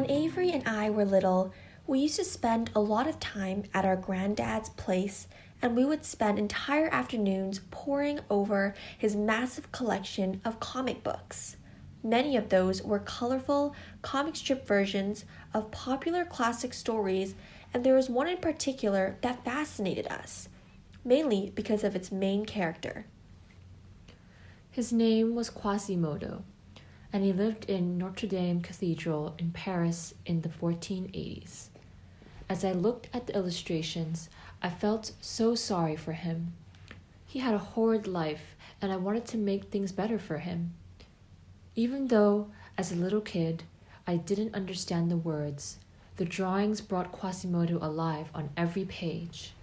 When Avery and I were little, we used to spend a lot of time at our granddad's place, and we would spend entire afternoons poring over his massive collection of comic books. Many of those were colorful comic strip versions of popular classic stories, and there was one in particular that fascinated us, mainly because of its main character. His name was Quasimodo, and he lived in Notre Dame Cathedral in Paris in the 1480s. As I looked at the illustrations, I felt so sorry for him. He had a horrid life, and I wanted to make things better for him. Even though, as a little kid, I didn't understand the words, the drawings brought Quasimodo alive on every page.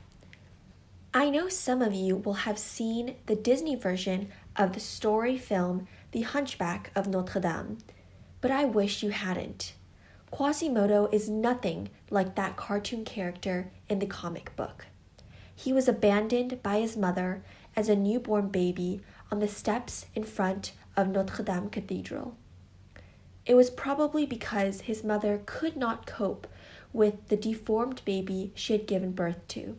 I know some of you will have seen the Disney version of the story film The Hunchback of Notre Dame, but I wish you hadn't. Quasimodo is nothing like that cartoon character in the comic book. He was abandoned by his mother as a newborn baby on the steps in front of Notre Dame Cathedral. It was probably because his mother could not cope with the deformed baby she had given birth to.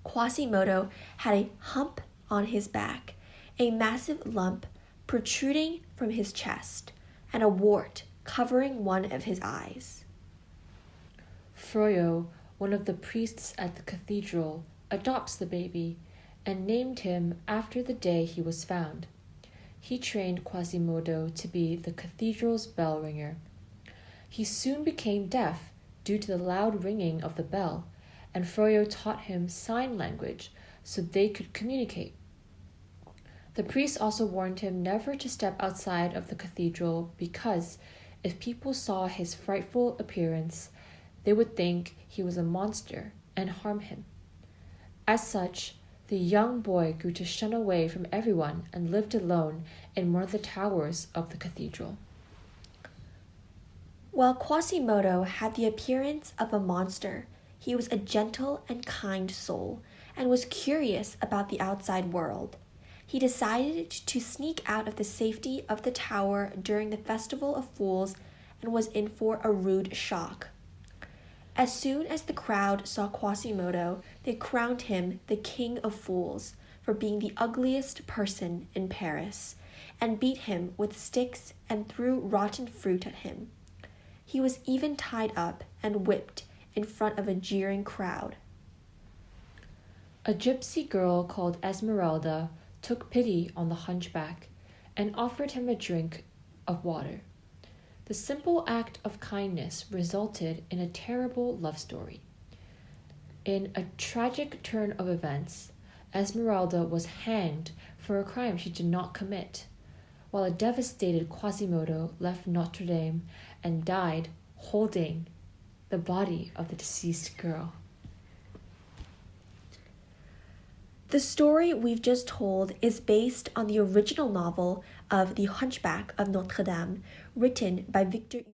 Quasimodo had a hump on his back, a massive lump protruding from his chest, and a wart covering one of his eyes. Froyo, one of the priests at the cathedral, adopts the baby and named him after the day he was found. He trained Quasimodo to be the cathedral's bell ringer. He soon became deaf due to the loud ringing of the bell, and Froyo taught him sign language so they could communicate. The priest also warned him never to step outside of the cathedral because if people saw his frightful appearance, they would think he was a monster and harm him. As such, the young boy grew to shun away from everyone and lived alone in one of the towers of the cathedral. While Quasimodo had the appearance of a monster, he was a gentle and kind soul and was curious about the outside world. He decided to sneak out of the safety of the tower during the Festival of Fools and was in for a rude shock. As soon as the crowd saw Quasimodo, they crowned him the King of Fools for being the ugliest person in Paris, and beat him with sticks and threw rotten fruit at him. He was even tied up and whipped in front of a jeering crowd. A gypsy girl called Esmeralda took pity on the hunchback and offered him a drink of water. The simple act of kindness resulted in a terrible love story. In a tragic turn of events, Esmeralda was hanged for a crime she did not commit, while a devastated Quasimodo left Notre Dame and died holding the body of the deceased girl. The story we've just told is based on the original novel of The Hunchback of Notre Dame, written by Victor